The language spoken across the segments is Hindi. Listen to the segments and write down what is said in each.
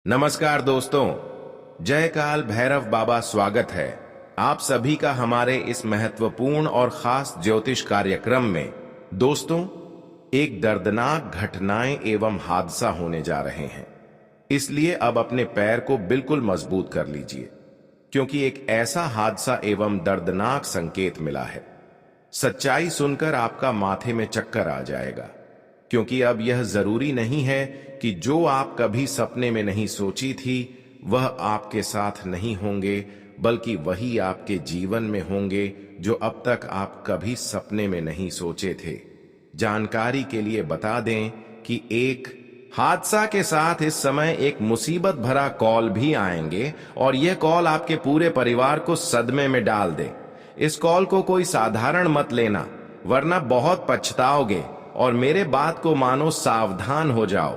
नमस्कार दोस्तों, जय काल भैरव बाबा। स्वागत है आप सभी का हमारे इस महत्वपूर्ण और खास ज्योतिष कार्यक्रम में। दोस्तों, एक दर्दनाक घटनाएं एवं हादसा होने जा रहे हैं, इसलिए अब अपने पैर को बिल्कुल मजबूत कर लीजिए, क्योंकि एक ऐसा हादसा एवं दर्दनाक संकेत मिला है। सच्चाई सुनकर आपका माथे में चक्कर आ जाएगा, क्योंकि अब यह जरूरी नहीं है कि जो आप कभी सपने में नहीं सोची थी वह आपके साथ नहीं होंगे, बल्कि वही आपके जीवन में होंगे जो अब तक आप कभी सपने में नहीं सोचे थे। जानकारी के लिए बता दें कि एक हादसा के साथ इस समय एक मुसीबत भरा कॉल भी आएंगे और यह कॉल आपके पूरे परिवार को सदमे में डाल दे। इस कॉल को कोई साधारण मत लेना, वरना बहुत पछताओगे। और मेरे बात को मानो, सावधान हो जाओ,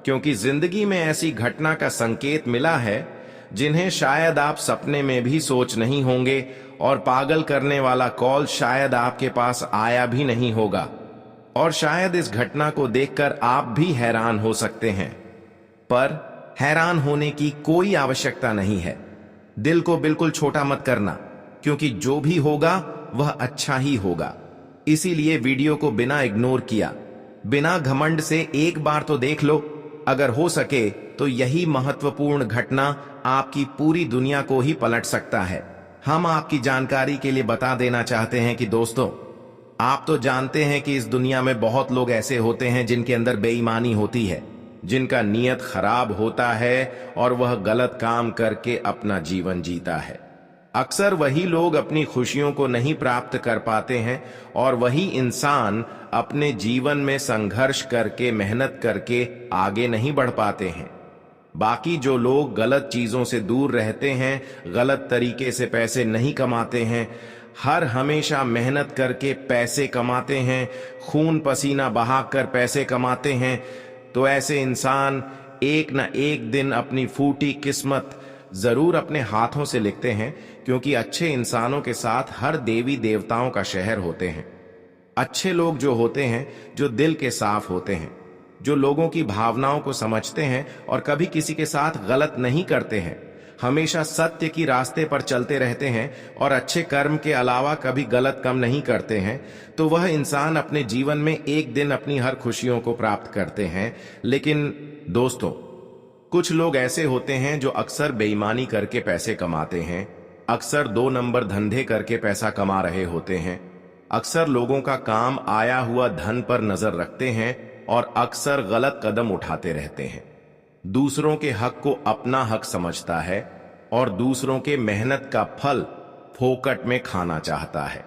क्योंकि जिंदगी में ऐसी घटना का संकेत मिला है जिन्हें शायद आप सपने में भी सोच नहीं होंगे, और पागल करने वाला कॉल शायद आपके पास आया भी नहीं होगा। और शायद इस घटना को देखकर आप भी हैरान हो सकते हैं, पर हैरान होने की कोई आवश्यकता नहीं है। दिल को बिल्कुल छोटा मत करना, क्योंकि जो भी होगा वह अच्छा ही होगा। इसीलिए वीडियो को बिना इग्नोर किया, बिना घमंड से एक बार तो देख लो। अगर हो सके तो यही महत्वपूर्ण घटना आपकी पूरी दुनिया को ही पलट सकता है। हम आपकी जानकारी के लिए बता देना चाहते हैं कि दोस्तों, आप तो जानते हैं कि इस दुनिया में बहुत लोग ऐसे होते हैं जिनके अंदर बेईमानी होती है, जिनका नीयत खराब होता है और वह गलत काम करके अपना जीवन जीता है। अक्सर वही लोग अपनी खुशियों को नहीं प्राप्त कर पाते हैं, और वही इंसान अपने जीवन में संघर्ष करके, मेहनत करके आगे नहीं बढ़ पाते हैं। बाकी जो लोग गलत चीजों से दूर रहते हैं, गलत तरीके से पैसे नहीं कमाते हैं, हर हमेशा मेहनत करके पैसे कमाते हैं, खून पसीना बहाकर पैसे कमाते हैं, तो ऐसे इंसान एक न एक दिन अपनी फूटी किस्मत जरूर अपने हाथों से लिखते हैं, क्योंकि अच्छे इंसानों के साथ हर देवी देवताओं का शहर होते हैं। अच्छे लोग जो होते हैं, जो दिल के साफ होते हैं, जो लोगों की भावनाओं को समझते हैं और कभी किसी के साथ गलत नहीं करते हैं, हमेशा सत्य की रास्ते पर चलते रहते हैं और अच्छे कर्म के अलावा कभी गलत काम नहीं करते हैं, तो वह इंसान अपने जीवन में एक दिन अपनी हर खुशियों को प्राप्त करते हैं। लेकिन दोस्तों, कुछ लोग ऐसे होते हैं जो अक्सर बेईमानी करके पैसे कमाते हैं, अक्सर 2 नंबर धंधे करके पैसा कमा रहे होते हैं, अक्सर लोगों का काम आया हुआ धन पर नजर रखते हैं और अक्सर गलत कदम उठाते रहते हैं। दूसरों के हक को अपना हक समझता है और दूसरों के मेहनत का फल फोकट में खाना चाहता है।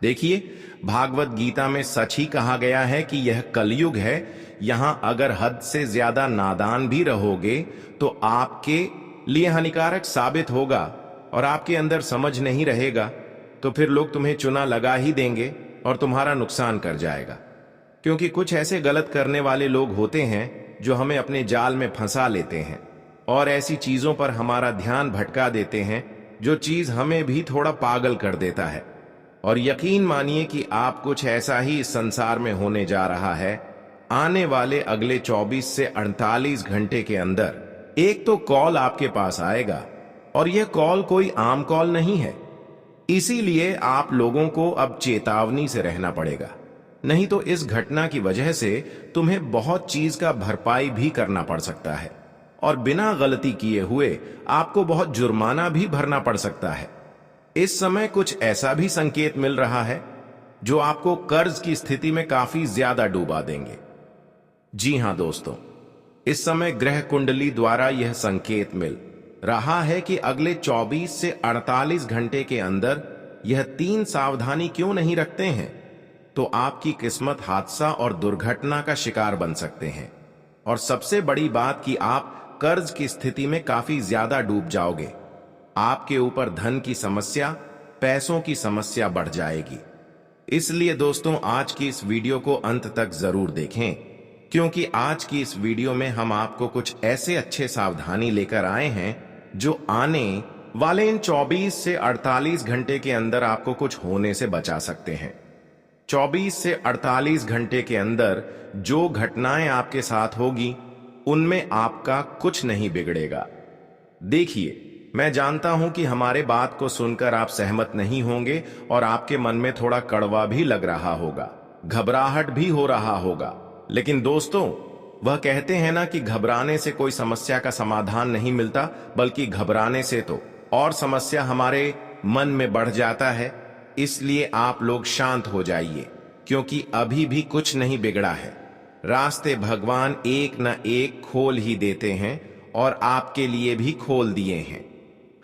देखिए, भागवत गीता में सच ही कहा गया है कि यह कलयुग है। यहां अगर हद से ज्यादा नादान भी रहोगे तो आपके लिए हानिकारक साबित होगा, और आपके अंदर समझ नहीं रहेगा तो फिर लोग तुम्हें चुना लगा ही देंगे और तुम्हारा नुकसान कर जाएगा। क्योंकि कुछ ऐसे गलत करने वाले लोग होते हैं जो हमें अपने जाल में फंसा लेते हैं और ऐसी चीजों पर हमारा ध्यान भटका देते हैं जो चीज हमें भी थोड़ा पागल कर देता है। और यकीन मानिए कि आप कुछ ऐसा ही इस संसार में होने जा रहा है। आने वाले अगले 24 से 48 घंटे के अंदर एक तो कॉल आपके पास आएगा, और यह कॉल कोई आम कॉल नहीं है। इसीलिए आप लोगों को अब चेतावनी से रहना पड़ेगा, नहीं तो इस घटना की वजह से तुम्हें बहुत चीज का भरपाई भी करना पड़ सकता है, और बिना गलती किए हुए आपको बहुत जुर्माना भी भरना पड़ सकता है। इस समय कुछ ऐसा भी संकेत मिल रहा है जो आपको कर्ज की स्थिति में काफी ज्यादा डूबा देंगे। जी हां दोस्तों, इस समय ग्रह कुंडली द्वारा यह संकेत मिल रहा है कि अगले 24 से 48 घंटे के अंदर यह 3 सावधानी क्यों नहीं रखते हैं, तो आपकी किस्मत हादसा और दुर्घटना का शिकार बन सकते हैं। और सबसे बड़ी बात कि आप कर्ज की स्थिति में काफी ज्यादा डूब जाओगे। आपके ऊपर धन की समस्या, पैसों की समस्या बढ़ जाएगी। इसलिए दोस्तों, आज की इस वीडियो को अंत तक जरूर देखें, क्योंकि आज की इस वीडियो में हम आपको कुछ ऐसे अच्छे सावधानी लेकर आए हैं जो आने वाले इन 24 से 48 घंटे के अंदर आपको कुछ होने से बचा सकते हैं। 24 से 48 घंटे के अंदर जो घटनाएं आपके साथ होगी उनमें आपका कुछ नहीं बिगड़ेगा। देखिए, मैं जानता हूं कि हमारे बात को सुनकर आप सहमत नहीं होंगे और आपके मन में थोड़ा कड़वा भी लग रहा होगा, घबराहट भी हो रहा होगा। लेकिन दोस्तों, वह कहते हैं ना कि घबराने से कोई समस्या का समाधान नहीं मिलता, बल्कि घबराने से तो और समस्या हमारे मन में बढ़ जाता है। इसलिए आप लोग शांत हो जाइए, क्योंकि अभी भी कुछ नहीं बिगड़ा है। रास्ते भगवान एक न एक खोल ही देते हैं और आपके लिए भी खोल दिए हैं।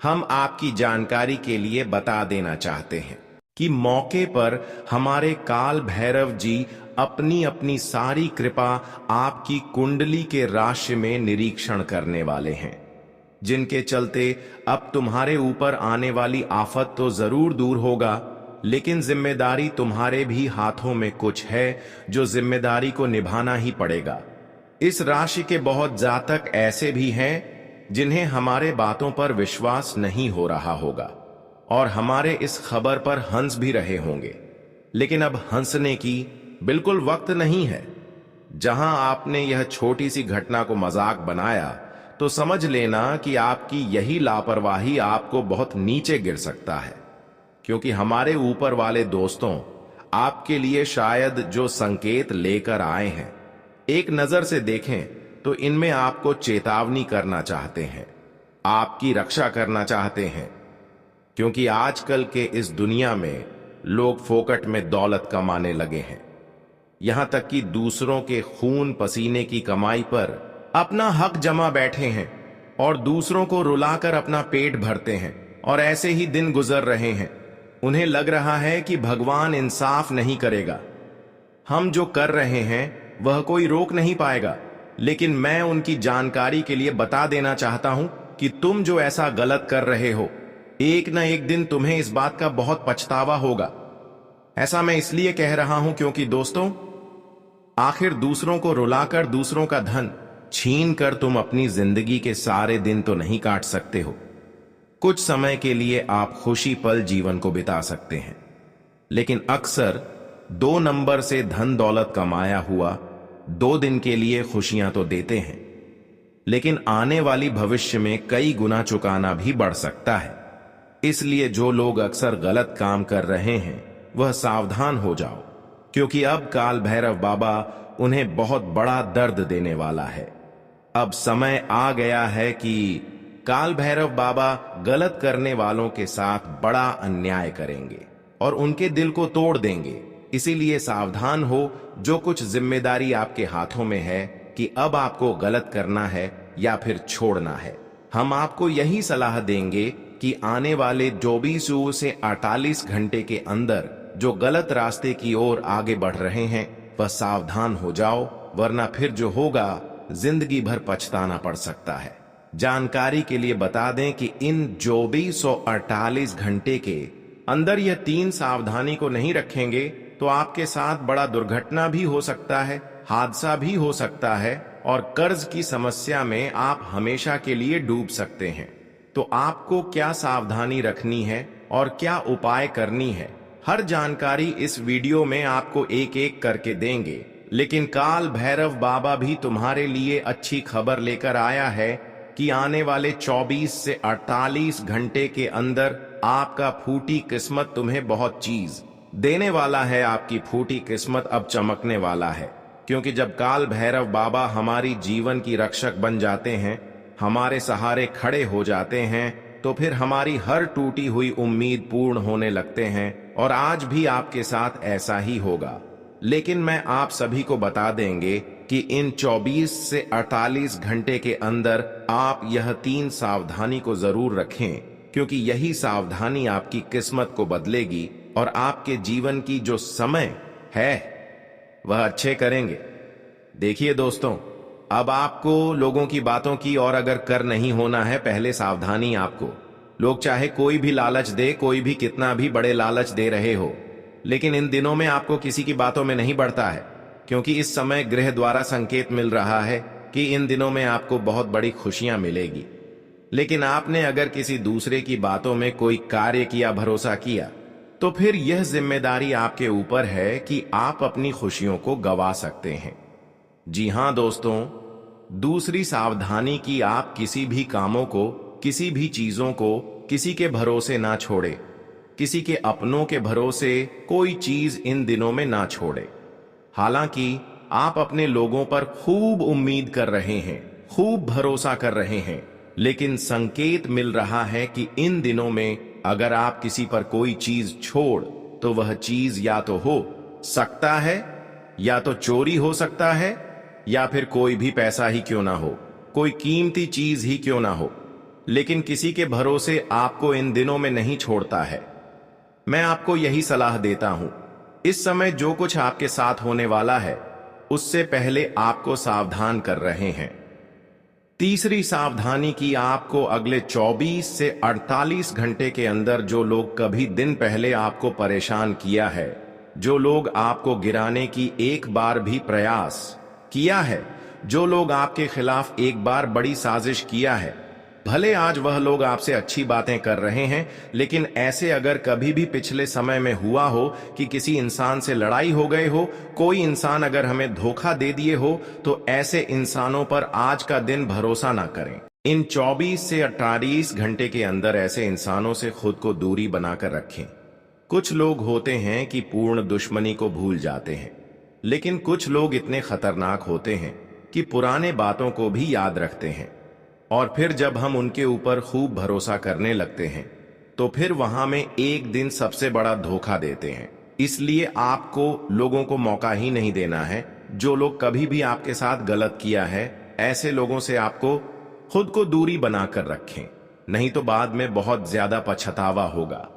हम आपकी जानकारी के लिए बता देना चाहते हैं कि मौके पर हमारे काल भैरव जी अपनी अपनी सारी कृपा आपकी कुंडली के राशि में निरीक्षण करने वाले हैं, जिनके चलते अब तुम्हारे ऊपर आने वाली आफत तो जरूर दूर होगा, लेकिन जिम्मेदारी तुम्हारे भी हाथों में कुछ है, जो जिम्मेदारी को निभाना ही पड़ेगा। इस राशि के बहुत जातक ऐसे भी हैं जिन्हें हमारे बातों पर विश्वास नहीं हो रहा होगा और हमारे इस खबर पर हंस भी रहे होंगे, लेकिन अब हंसने की बिल्कुल वक्त नहीं है। जहां आपने यह छोटी सी घटना को मजाक बनाया, तो समझ लेना कि आपकी यही लापरवाही आपको बहुत नीचे गिर सकता है, क्योंकि हमारे ऊपर वाले दोस्तों आपके लिए शायद जो संकेत लेकर आए हैं, एक नजर से देखें तो इनमें आपको चेतावनी करना चाहते हैं, आपकी रक्षा करना चाहते हैं। क्योंकि आजकल के इस दुनिया में लोग फोकट में दौलत कमाने लगे हैं, यहां तक कि दूसरों के खून पसीने की कमाई पर अपना हक जमा बैठे हैं और दूसरों को रुलाकर अपना पेट भरते हैं, और ऐसे ही दिन गुजर रहे हैं। उन्हें लग रहा है कि भगवान इंसाफ नहीं करेगा। हम जो कर रहे हैं वह कोई रोक नहीं पाएगा, लेकिन मैं उनकी जानकारी के लिए बता देना चाहता हूं कि तुम जो ऐसा गलत कर रहे हो, एक न एक दिन तुम्हें इस बात का बहुत पछतावा होगा। ऐसा मैं इसलिए कह रहा हूं क्योंकि दोस्तों, आखिर दूसरों को रुलाकर दूसरों का धन छीन कर तुम अपनी जिंदगी के सारे दिन तो नहीं काट सकते हो। कुछ समय के लिए आप खुशी पल जीवन को बिता सकते हैं, लेकिन अक्सर 2 नंबर से धन दौलत कमाया हुआ 2 दिन के लिए खुशियां तो देते हैं, लेकिन आने वाली भविष्य में कई गुना चुकाना भी बढ़ सकता है। इसलिए जो लोग अक्सर गलत काम कर रहे हैं, वह सावधान हो जाओ, क्योंकि अब काल भैरव बाबा उन्हें बहुत बड़ा दर्द देने वाला है। अब समय आ गया है कि काल भैरव बाबा गलत करने वालों के साथ बड़ा अन्याय करेंगे और उनके दिल को तोड़ देंगे। इसीलिए सावधान हो, जो कुछ जिम्मेदारी आपके हाथों में है कि अब आपको गलत करना है या फिर छोड़ना है। हम आपको यही सलाह देंगे कि आने वाले 24 से 48 घंटे के अंदर जो गलत रास्ते की ओर आगे बढ़ रहे हैं, वह सावधान हो जाओ, वरना फिर जो होगा जिंदगी भर पछताना पड़ सकता है। जानकारी के लिए बता दें कि इन 24 और 48 घंटे के अंदर यह 3 सावधानी को नहीं रखेंगे तो आपके साथ बड़ा दुर्घटना भी हो सकता है, हादसा भी हो सकता है और कर्ज की समस्या में आप हमेशा के लिए डूब सकते हैं। तो आपको क्या सावधानी रखनी है और क्या उपाय करनी है, हर जानकारी इस वीडियो में आपको एक एक करके देंगे। लेकिन काल भैरव बाबा भी तुम्हारे लिए अच्छी खबर लेकर आया है कि आने वाले 24 से 48 घंटे के अंदर आपका फूटी किस्मत तुम्हें बहुत चीज देने वाला है। आपकी फूटी किस्मत अब चमकने वाला है, क्योंकि जब काल भैरव बाबा हमारी जीवन की रक्षक बन जाते हैं, हमारे सहारे खड़े हो जाते हैं, तो फिर हमारी हर टूटी हुई उम्मीद पूर्ण होने लगते हैं। और आज भी आपके साथ ऐसा ही होगा। लेकिन मैं आप सभी को बता देंगे कि इन 24 से 48 घंटे के अंदर आप यह 3 सावधानी को जरूर रखें, क्योंकि यही सावधानी आपकी किस्मत को बदलेगी और आपके जीवन की जो समय है वह अच्छे करेंगे। देखिए दोस्तों, अब आपको लोगों की बातों की और अगर कर नहीं होना है, पहले सावधानी आपको। लोग चाहे कोई भी लालच दे, कोई भी कितना भी बड़े लालच दे रहे हो, लेकिन इन दिनों में आपको किसी की बातों में नहीं बढ़ता है, क्योंकि इस समय ग्रह द्वारा संकेत मिल रहा है कि इन दिनों में आपको बहुत बड़ी खुशियां मिलेगी। लेकिन आपने अगर किसी दूसरे की बातों में कोई कार्य किया, भरोसा किया, तो फिर यह जिम्मेदारी आपके ऊपर है कि आप अपनी खुशियों को गवा सकते हैं। जी हां दोस्तों, दूसरी सावधानी कि आप किसी भी कामों को, किसी भी चीजों को किसी के भरोसे ना छोड़े। किसी के अपनों के भरोसे कोई चीज इन दिनों में ना छोड़े। हालांकि आप अपने लोगों पर खूब उम्मीद कर रहे हैं, खूब भरोसा कर रहे हैं, लेकिन संकेत मिल रहा है कि इन दिनों में अगर आप किसी पर कोई चीज छोड़ तो वह चीज या तो हो सकता है, या तो चोरी हो सकता है, या फिर कोई भी पैसा ही क्यों ना हो, कोई कीमती चीज ही क्यों ना हो, लेकिन किसी के भरोसे आपको इन दिनों में नहीं छोड़ता है। मैं आपको यही सलाह देता हूं, इस समय जो कुछ आपके साथ होने वाला है उससे पहले आपको सावधान कर रहे हैं। तीसरी सावधानी कि आपको अगले 24 से 48 घंटे के अंदर जो लोग कभी दिन पहले आपको परेशान किया है, जो लोग आपको गिराने की एक बार भी प्रयास किया है, जो लोग आपके खिलाफ एक बार बड़ी साजिश किया है, भले आज वह लोग आपसे अच्छी बातें कर रहे हैं, लेकिन ऐसे अगर कभी भी पिछले समय में हुआ हो कि किसी इंसान से लड़ाई हो गए हो, कोई इंसान अगर हमें धोखा दे दिए हो, तो ऐसे इंसानों पर आज का दिन भरोसा ना करें। इन 24 से 48 घंटे के अंदर ऐसे इंसानों से खुद को दूरी बनाकर रखें। कुछ लोग होते हैं कि पूर्ण दुश्मनी को भूल जाते हैं, लेकिन कुछ लोग इतने खतरनाक होते हैं कि पुराने बातों को भी याद रखते हैं, और फिर जब हम उनके ऊपर खूब भरोसा करने लगते हैं तो फिर वहां में एक दिन सबसे बड़ा धोखा देते हैं। इसलिए आपको लोगों को मौका ही नहीं देना है। जो लोग कभी भी आपके साथ गलत किया है, ऐसे लोगों से आपको खुद को दूरी बनाकर रखें, नहीं तो बाद में बहुत ज्यादा पछतावा होगा।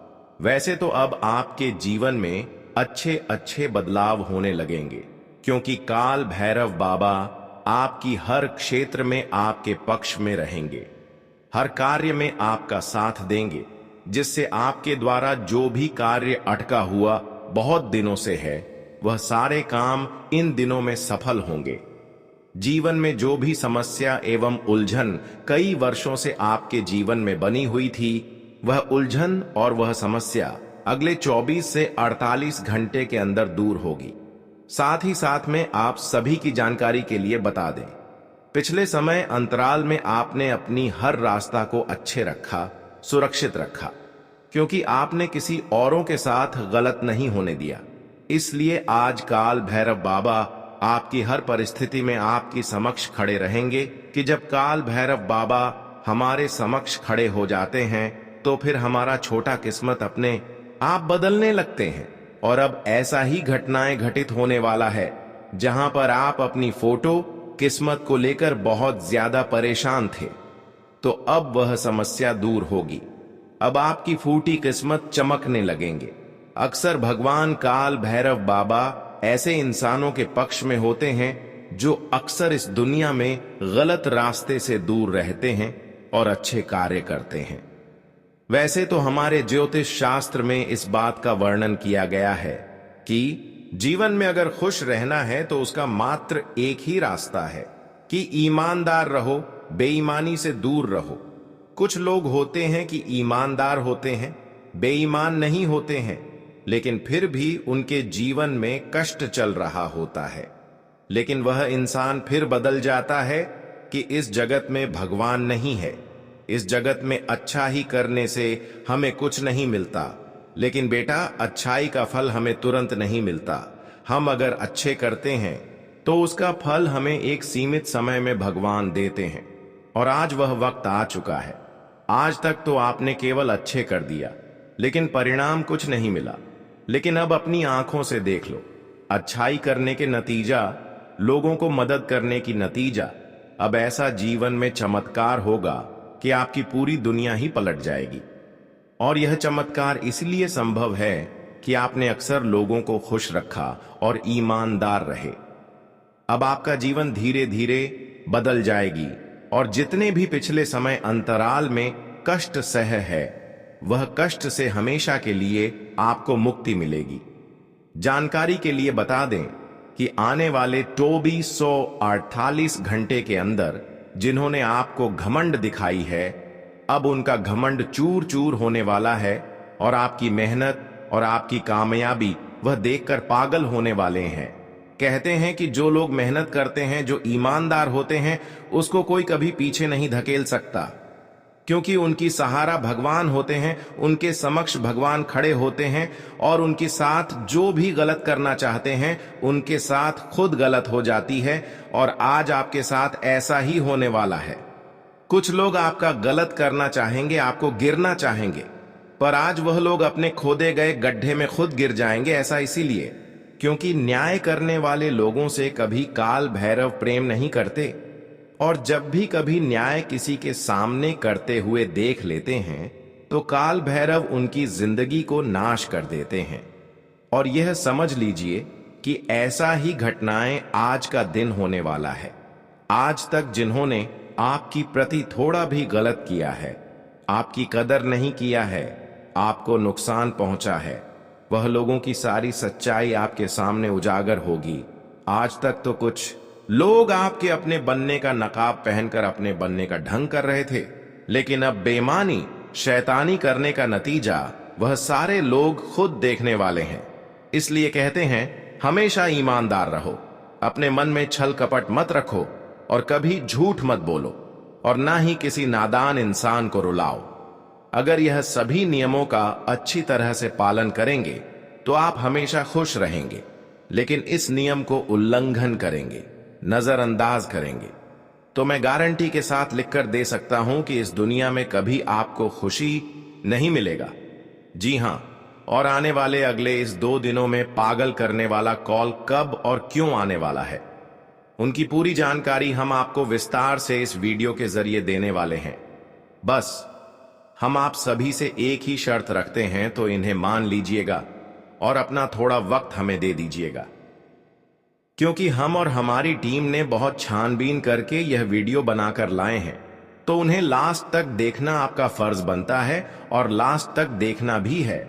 वैसे तो अब आपके जीवन में अच्छे अच्छे बदलाव होने लगेंगे, क्योंकि काल भैरव बाबा आपकी हर क्षेत्र में आपके पक्ष में रहेंगे, हर कार्य में आपका साथ देंगे, जिससे आपके द्वारा जो भी कार्य अटका हुआ बहुत दिनों से है, वह सारे काम इन दिनों में सफल होंगे। जीवन में जो भी समस्या एवं उलझन कई वर्षों से आपके जीवन में बनी हुई थी, वह उलझन और वह समस्या अगले 24 से 48 घंटे के अंदर दूर होगी। साथ ही साथ में आप सभी की जानकारी के लिए बता दें, पिछले समय अंतराल में आपने अपनी हर रास्ता को अच्छे रखा, सुरक्षित रखा, क्योंकि आपने किसी औरों के साथ गलत नहीं होने दिया। इसलिए आज काल भैरव बाबा आपकी हर परिस्थिति में आपकी समक्ष खड़े रहेंगे कि जब काल भैरव बाबा हमारे समक्ष खड़े हो जाते हैं तो फिर हमारा छोटा किस्मत अपने आप बदलने लगते हैं। और अब ऐसा ही घटनाएं घटित होने वाला है, जहां पर आप अपनी फोटो किस्मत को लेकर बहुत ज्यादा परेशान थे, तो अब वह समस्या दूर होगी। अब आपकी फूटी किस्मत चमकने लगेंगे। अक्सर भगवान काल भैरव बाबा ऐसे इंसानों के पक्ष में होते हैं जो अक्सर इस दुनिया में गलत रास्ते से दूर रहते हैं और अच्छे कार्य करते हैं। वैसे तो हमारे ज्योतिष शास्त्र में इस बात का वर्णन किया गया है कि जीवन में अगर खुश रहना है तो उसका मात्र एक ही रास्ता है कि ईमानदार रहो, बेईमानी से दूर रहो। कुछ लोग होते हैं कि ईमानदार होते हैं, बेईमान नहीं होते हैं, लेकिन फिर भी उनके जीवन में कष्ट चल रहा होता है। लेकिन वह इंसान फिर बदल जाता है कि इस जगत में भगवान नहीं है, इस जगत में अच्छा ही करने से हमें कुछ नहीं मिलता। लेकिन बेटा, अच्छाई का फल हमें तुरंत नहीं मिलता। हम अगर अच्छे करते हैं तो उसका फल हमें एक सीमित समय में भगवान देते हैं, और आज वह वक्त आ चुका है। आज तक तो आपने केवल अच्छे कर दिया, लेकिन परिणाम कुछ नहीं मिला। लेकिन अब अपनी आंखों से देख लो, अच्छाई करने के नतीजा, लोगों को मदद करने की नतीजा, अब ऐसा जीवन में चमत्कार होगा कि आपकी पूरी दुनिया ही पलट जाएगी। और यह चमत्कार इसलिए संभव है कि आपने अक्सर लोगों को खुश रखा और ईमानदार रहे। अब आपका जीवन धीरे धीरे बदल जाएगी, और जितने भी पिछले समय अंतराल में कष्ट सह है, वह कष्ट से हमेशा के लिए आपको मुक्ति मिलेगी। जानकारी के लिए बता दें कि आने वाले 2448 घंटे के अंदर जिन्होंने आपको घमंड दिखाई है, अब उनका घमंड चूर चूर होने वाला है, और आपकी मेहनत और आपकी कामयाबी वह देखकर पागल होने वाले हैं। कहते हैं कि जो लोग मेहनत करते हैं, जो ईमानदार होते हैं, उसको कोई कभी पीछे नहीं धकेल सकता, क्योंकि उनकी सहारा भगवान होते हैं, उनके समक्ष भगवान खड़े होते हैं और उनके साथ जो भी गलत करना चाहते हैं उनके साथ खुद गलत हो जाती है। और आज आपके साथ ऐसा ही होने वाला है। कुछ लोग आपका गलत करना चाहेंगे, आपको गिरना चाहेंगे, पर आज वह लोग अपने खोदे गए गड्ढे में खुद गिर जाएंगे। ऐसा इसीलिए क्योंकि न्याय करने वाले लोगों से कभी काल भैरव प्रेम नहीं करते, और जब भी कभी न्याय किसी के सामने करते हुए देख लेते हैं तो काल भैरव उनकी जिंदगी को नाश कर देते हैं। और यह समझ लीजिए कि ऐसा ही घटनाएं आज का दिन होने वाला है। आज तक जिन्होंने आपकी प्रति थोड़ा भी गलत किया है, आपकी कदर नहीं किया है, आपको नुकसान पहुंचा है, वह लोगों की सारी सच्चाई आपके सामने उजागर होगी। आज तक तो कुछ लोग आपके अपने बनने का नकाब पहनकर अपने बनने का ढंग कर रहे थे, लेकिन अब बेईमानी, शैतानी करने का नतीजा वह सारे लोग खुद देखने वाले हैं। इसलिए कहते हैं हमेशा ईमानदार रहो, अपने मन में छल कपट मत रखो और कभी झूठ मत बोलो, और ना ही किसी नादान इंसान को रुलाओ। अगर यह सभी नियमों का अच्छी तरह से पालन करेंगे तो आप हमेशा खुश रहेंगे, लेकिन इस नियम को उल्लंघन करेंगे, नजरअंदाज करेंगे, तो मैं गारंटी के साथ लिखकर दे सकता हूं कि इस दुनिया में कभी आपको खुशी नहीं मिलेगा। जी हां, और आने वाले अगले इस 2 दिनों में पागल करने वाला कॉल कब और क्यों आने वाला है, उनकी पूरी जानकारी हम आपको विस्तार से इस वीडियो के जरिए देने वाले हैं। बस हम आप सभी से एक ही शर्त रखते हैं, तो इन्हें मान लीजिएगा और अपना थोड़ा वक्त हमें दे दीजिएगा, क्योंकि हम और हमारी टीम ने बहुत छानबीन करके यह वीडियो बनाकर लाए हैं, तो उन्हें लास्ट तक देखना आपका फर्ज बनता है और लास्ट तक देखना भी है।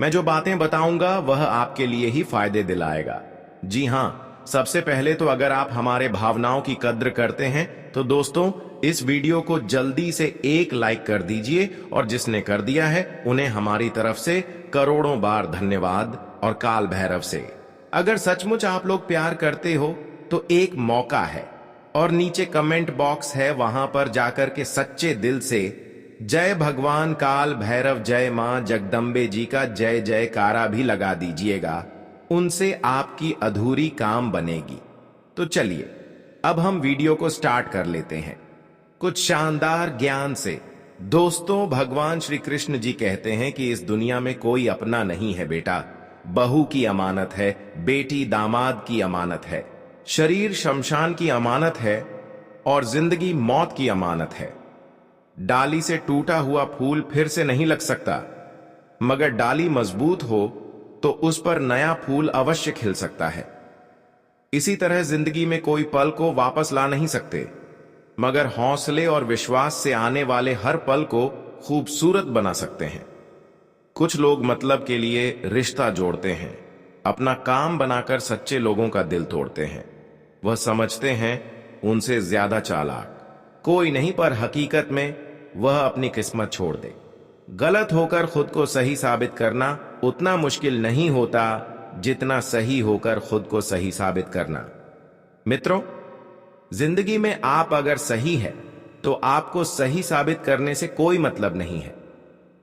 मैं जो बातें बताऊंगा वह आपके लिए ही फायदे दिलाएगा। जी हां, सबसे पहले तो अगर आप हमारे भावनाओं की कद्र करते हैं तो दोस्तों इस वीडियो को जल्दी से एक लाइक कर दीजिए, और जिसने कर दिया है उन्हें हमारी तरफ से करोड़ों बार धन्यवाद। और काल भैरव से अगर सचमुच आप लोग प्यार करते हो तो एक मौका है, और नीचे कमेंट बॉक्स है, वहां पर जाकर के सच्चे दिल से जय भगवान काल भैरव, जय मां जगदम्बे जी का जय जयकारा भी लगा दीजिएगा। उनसे आपकी अधूरी काम बनेगी। तो चलिए अब हम वीडियो को स्टार्ट कर लेते हैं कुछ शानदार ज्ञान से। दोस्तों, भगवान श्री कृष्ण जी कहते हैं कि इस दुनिया में कोई अपना नहीं है बेटा, बहू की अमानत है, बेटी दामाद की अमानत है, शरीर शमशान की अमानत है, और जिंदगी मौत की अमानत है। डाली से टूटा हुआ फूल फिर से नहीं लग सकता, मगर डाली मजबूत हो तो उस पर नया फूल अवश्य खिल सकता है। इसी तरह जिंदगी में कोई पल को वापस ला नहीं सकते, मगर हौसले और विश्वास से आने वाले हर पल को खूबसूरत बना सकते हैं। कुछ लोग मतलब के लिए रिश्ता जोड़ते हैं, अपना काम बनाकर सच्चे लोगों का दिल तोड़ते हैं। वह समझते हैं उनसे ज्यादा चालाक कोई नहीं, पर हकीकत में वह अपनी किस्मत छोड़ दे। गलत होकर खुद को सही साबित करना उतना मुश्किल नहीं होता जितना सही होकर खुद को सही साबित करना। मित्रों, जिंदगी में आप अगर सही है तो आपको सही साबित करने से कोई मतलब नहीं है।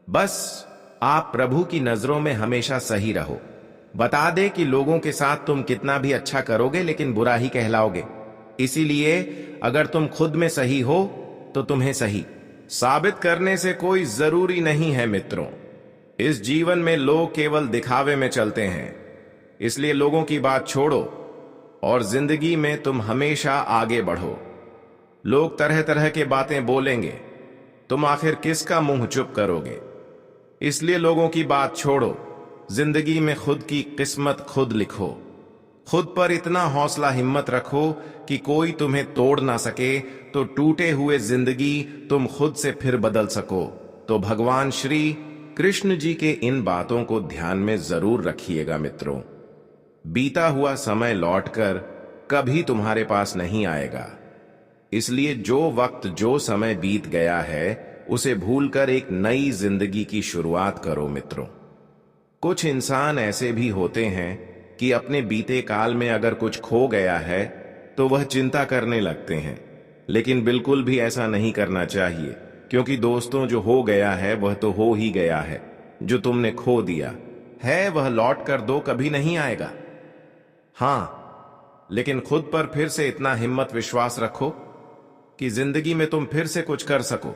बस आप प्रभु की नजरों में हमेशा सही रहो। बता दे कि लोगों के साथ तुम कितना भी अच्छा करोगे लेकिन बुरा ही कहलाओगे। इसीलिए अगर तुम खुद में सही हो तो तुम्हें सही साबित करने से कोई जरूरी नहीं है। मित्रों, इस जीवन में लोग केवल दिखावे में चलते हैं, इसलिए लोगों की बात छोड़ो और जिंदगी में तुम हमेशा आगे बढ़ो। लोग तरह तरह के बातें बोलेंगे, तुम आखिर किसका मुंह चुप करोगे? इसलिए लोगों की बात छोड़ो, जिंदगी में खुद की किस्मत खुद लिखो। खुद पर इतना हौसला हिम्मत रखो कि कोई तुम्हें तोड़ ना सके, तो टूटे हुए जिंदगी तुम खुद से फिर बदल सको। तो भगवान श्री कृष्ण जी के इन बातों को ध्यान में जरूर रखिएगा। मित्रों, बीता हुआ समय लौटकर कभी तुम्हारे पास नहीं आएगा, इसलिए जो वक्त जो समय बीत गया है उसे भूलकर एक नई जिंदगी की शुरुआत करो। मित्रों, कुछ इंसान ऐसे भी होते हैं कि अपने बीते काल में अगर कुछ खो गया है तो वह चिंता करने लगते हैं, लेकिन बिल्कुल भी ऐसा नहीं करना चाहिए, क्योंकि दोस्तों जो हो गया है वह तो हो ही गया है। जो तुमने खो दिया है वह लौट कर दो कभी नहीं आएगा। हाँ, लेकिन खुद पर फिर से इतना हिम्मत विश्वास रखो कि जिंदगी में तुम फिर से कुछ कर सको।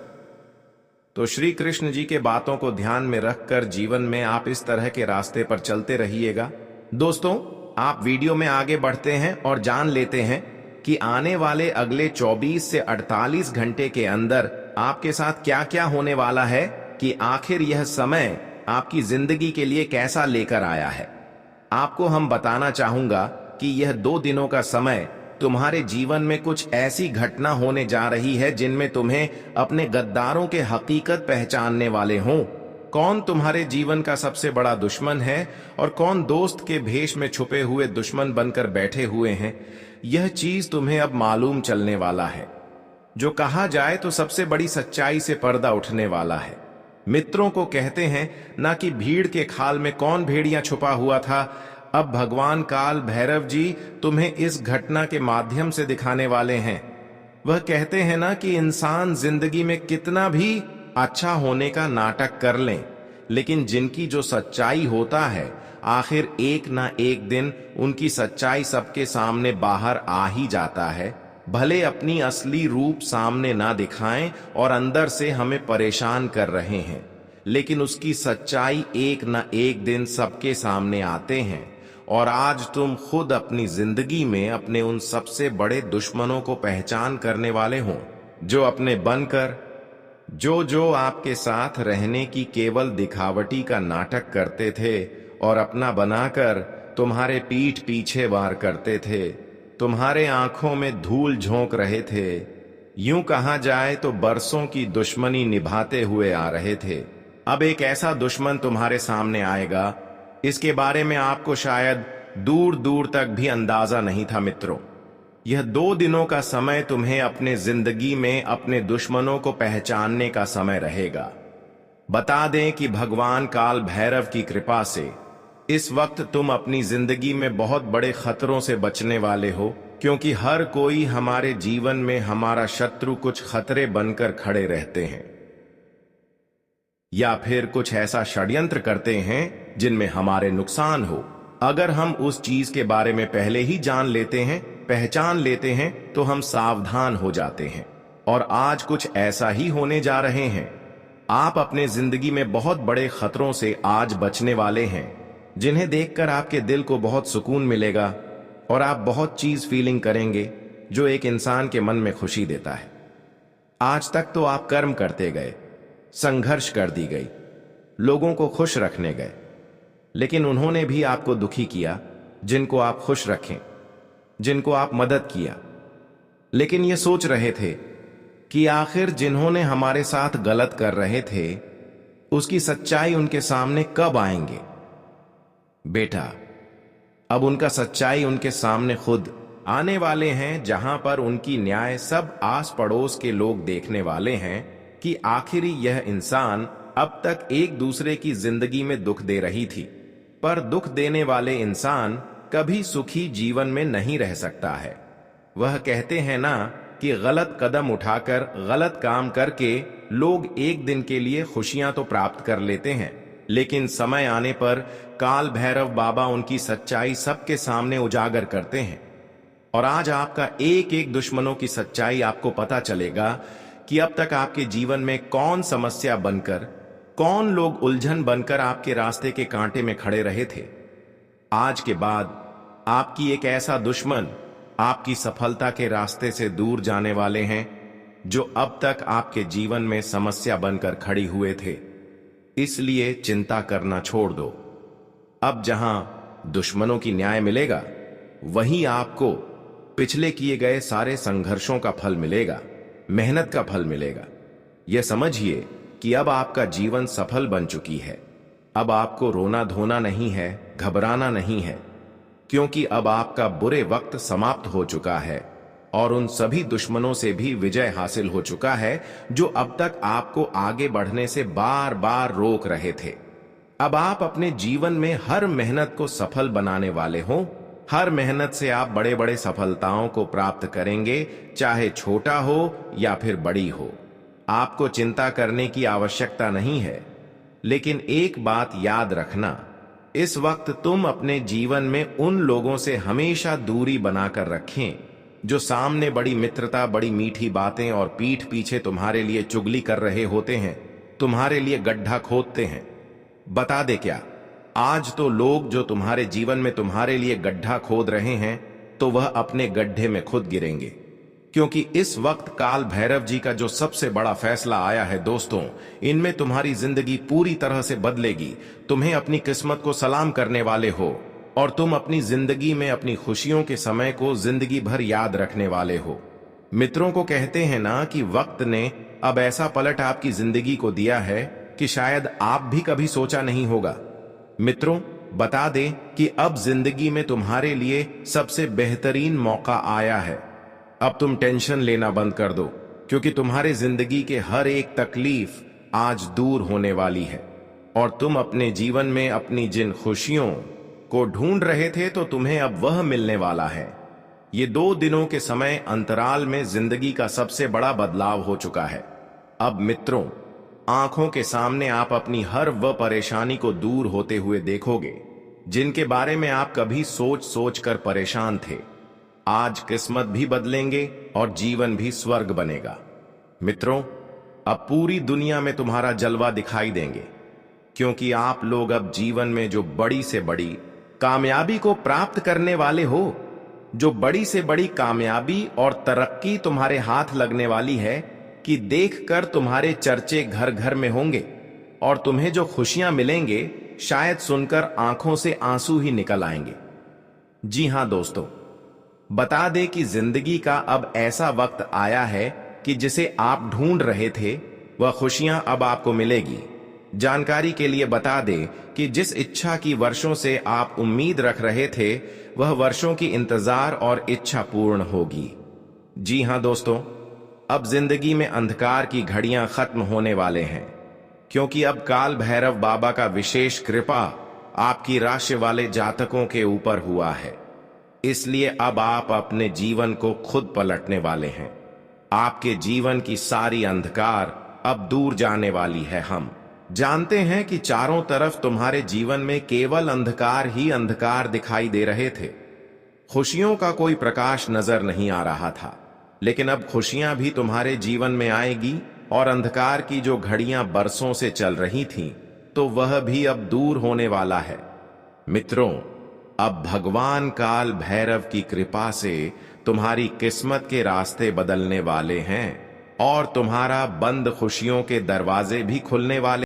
तो श्री कृष्ण जी के बातों को ध्यान में रखकर जीवन में आप इस तरह के रास्ते पर चलते रहिएगा। दोस्तों, आप वीडियो में आगे बढ़ते हैं और जान लेते हैं कि आने वाले अगले 24 से 48 घंटे के अंदर आपके साथ क्या क्या होने वाला है, कि आखिर यह समय आपकी जिंदगी के लिए कैसा लेकर आया है। आपको हम बताना चाहूंगा कि यह 2 दिनों का समय तुम्हारे जीवन में कुछ ऐसी घटना होने जा रही है जिनमें तुम्हें अपने गद्दारों के हकीकत पहचानने वाले हों। कौन तुम्हारे जीवन का सबसे बड़ा दुश्मन है और कौन दोस्त के भेष में छुपे हुए दुश्मन बनकर बैठे हुए हैं, यह चीज तुम्हें अब मालूम चलने वाला है। जो कहा जाए तो सबसे बड़ी सच्चाई से पर्दा उठने वाला है। मित्रों को कहते हैं ना कि भीड़ के खाल में कौन भेड़िया छुपा हुआ था। अब भगवान काल भैरव जी तुम्हें इस घटना के माध्यम से दिखाने वाले हैं। वह कहते हैं ना कि इंसान जिंदगी में कितना भी अच्छा होने का नाटक कर लें, लेकिन जिनकी जो सच्चाई होता है, आखिर एक ना एक दिन उनकी सच्चाई सबके सामने बाहर आ ही जाता है। भले अपनी असली रूप सामने ना दिखाएं और अंदर से हमें परेशान कर रहे हैं, लेकिन उसकी सच्चाई एक ना एक दिन सबके सामने आते हैं। और आज तुम खुद अपनी जिंदगी में अपने उन सबसे बड़े दुश्मनों को पहचान करने वाले हो, जो अपने बनकर जो आपके साथ रहने की केवल दिखावटी का नाटक करते थे और अपना बनाकर तुम्हारे पीठ पीछे वार करते थे, तुम्हारे आंखों में धूल झोंक रहे थे। यूं कहा जाए तो बरसों की दुश्मनी निभाते हुए आ रहे थे। अब एक ऐसा दुश्मन तुम्हारे सामने आएगा, इसके बारे में आपको शायद दूर दूर तक भी अंदाजा नहीं था। मित्रों, यह 2 दिनों का समय तुम्हें अपने जिंदगी में अपने दुश्मनों को पहचानने का समय रहेगा। बता दें कि भगवान काल भैरव की कृपा से इस वक्त तुम अपनी जिंदगी में बहुत बड़े खतरों से बचने वाले हो, क्योंकि हर कोई हमारे जीवन में हमारा शत्रु कुछ खतरे बनकर खड़े रहते हैं, या फिर कुछ ऐसा षड्यंत्र करते हैं जिनमें हमारे नुकसान हो। अगर हम उस चीज के बारे में पहले ही जान लेते हैं, पहचान लेते हैं, तो हम सावधान हो जाते हैं। और आज कुछ ऐसा ही होने जा रहे हैं। आप अपने जिंदगी में बहुत बड़े खतरों से आज बचने वाले हैं, जिन्हें देखकर आपके दिल को बहुत सुकून मिलेगा और आप बहुत चीज फीलिंग करेंगे जो एक इंसान के मन में खुशी देता है। आज तक तो आप कर्म करते गए, संघर्ष कर दी गई, लोगों को खुश रखने गए, लेकिन उन्होंने भी आपको दुखी किया। जिनको आप खुश रखें, जिनको आप मदद किया, लेकिन ये सोच रहे थे कि आखिर जिन्होंने हमारे साथ गलत कर रहे थे उसकी सच्चाई उनके सामने कब आएंगे। बेटा, अब उनका सच्चाई उनके सामने खुद आने वाले हैं, जहां पर उनकी न्याय सब आस पड़ोस के लोग देखने वाले हैं कि आखिर यह इंसान अब तक एक दूसरे की जिंदगी में दुख दे रही थी, पर दुख देने वाले इंसान कभी सुखी जीवन में नहीं रह सकता है। वह कहते हैं ना कि गलत कदम उठाकर, गलत काम करके लोग एक दिन के लिए खुशियां तो प्राप्त कर लेते हैं, लेकिन समय आने पर काल भैरव बाबा उनकी सच्चाई सबके सामने उजागर करते हैं। और आज आपका एक एक दुश्मनों की सच्चाई आपको पता चलेगा कि अब तक आपके जीवन में कौन समस्या बनकर, कौन लोग उलझन बनकर आपके रास्ते के कांटे में खड़े रहे थे। आज के बाद आपकी एक ऐसा दुश्मन आपकी सफलता के रास्ते से दूर जाने वाले हैं, जो अब तक आपके जीवन में समस्या बनकर खड़ी हुए थे। इसलिए चिंता करना छोड़ दो। अब जहां दुश्मनों की न्याय मिलेगा, वहीं आपको पिछले किए गए सारे संघर्षों का फल मिलेगा, मेहनत का फल मिलेगा। यह समझिए कि अब आपका जीवन सफल बन चुकी है। अब आपको रोना धोना नहीं है, घबराना नहीं है, क्योंकि अब आपका बुरे वक्त समाप्त हो चुका है और उन सभी दुश्मनों से भी विजय हासिल हो चुका है जो अब तक आपको आगे बढ़ने से बार बार रोक रहे थे। अब आप अपने जीवन में हर मेहनत को सफल बनाने वाले हो। हर मेहनत से आप बड़े बड़े सफलताओं को प्राप्त करेंगे, चाहे छोटा हो या फिर बड़ी हो। आपको चिंता करने की आवश्यकता नहीं है। लेकिन एक बात याद रखना, इस वक्त तुम अपने जीवन में उन लोगों से हमेशा दूरी बनाकर रखें जो सामने बड़ी मित्रता, बड़ी मीठी बातें और पीठ पीछे तुम्हारे लिए चुगली कर रहे होते हैं, तुम्हारे लिए गड्ढा खोदते हैं। बता दे क्या, आज तो लोग जो तुम्हारे जीवन में तुम्हारे लिए गड्ढा खोद रहे हैं, तो वह अपने गड्ढे में खुद गिरेंगे। क्योंकि इस वक्त काल भैरव जी का जो सबसे बड़ा फैसला आया है दोस्तों, इनमें तुम्हारी जिंदगी पूरी तरह से बदलेगी। तुम्हें अपनी किस्मत को सलाम करने वाले हो और तुम अपनी जिंदगी में अपनी खुशियों के समय को जिंदगी भर याद रखने वाले हो। मित्रों को कहते हैं ना कि वक्त ने अब ऐसा पलट आपकी जिंदगी को दिया है कि शायद आप भी कभी सोचा नहीं होगा। मित्रों, बता दें कि अब जिंदगी में तुम्हारे लिए सबसे बेहतरीन मौका आया है। अब तुम टेंशन लेना बंद कर दो, क्योंकि तुम्हारे जिंदगी के हर एक तकलीफ आज दूर होने वाली है और तुम अपने जीवन में अपनी जिन खुशियों को ढूंढ रहे थे, तो तुम्हें अब वह मिलने वाला है। ये 2 दिनों के समय अंतराल में जिंदगी का सबसे बड़ा बदलाव हो चुका है। अब मित्रों, आंखों के सामने आप अपनी हर वह परेशानी को दूर होते हुए देखोगे जिनके बारे में आप कभी सोच सोच कर परेशान थे। आज किस्मत भी बदलेंगे और जीवन भी स्वर्ग बनेगा। मित्रों, अब पूरी दुनिया में तुम्हारा जलवा दिखाई देंगे, क्योंकि आप लोग अब जीवन में जो बड़ी से बड़ी कामयाबी को प्राप्त करने वाले हो। जो बड़ी से बड़ी कामयाबी और तरक्की तुम्हारे हाथ लगने वाली है कि देखकर तुम्हारे चर्चे घर घर में होंगे, और तुम्हें जो खुशियां मिलेंगे शायद सुनकर आंखों से आंसू ही निकल आएंगे। जी हां दोस्तों, बता दे कि जिंदगी का अब ऐसा वक्त आया है कि जिसे आप ढूंढ रहे थे, वह खुशियां अब आपको मिलेगी। जानकारी के लिए बता दे कि जिस इच्छा की वर्षों से आप उम्मीद रख रहे थे, वह वर्षों की इंतजार और इच्छा पूर्ण होगी। जी हां दोस्तों, अब जिंदगी में अंधकार की घड़ियां खत्म होने वाले हैं, क्योंकि अब काल भैरव बाबा का विशेष कृपा आपकी राशि वाले जातकों के ऊपर हुआ है। इसलिए अब आप अपने जीवन को खुद पलटने वाले हैं। आपके जीवन की सारी अंधकार अब दूर जाने वाली है। हम जानते हैं कि चारों तरफ तुम्हारे जीवन में केवल अंधकार ही अंधकार दिखाई दे रहे थे। खुशियों का कोई प्रकाश नजर नहीं आ रहा था, लेकिन अब खुशियां भी तुम्हारे जीवन में आएगी और अंधकार की जो घड़ियां बरसों से चल रही थीं, तो वह भी अब दूर होने वाला है। मित्रों, अब भगवान काल भैरव की कृपा से तुम्हारी किस्मत के रास्ते बदलने वाले हैं और तुम्हारा बंद खुशियों के दरवाजे भी खुलने वाले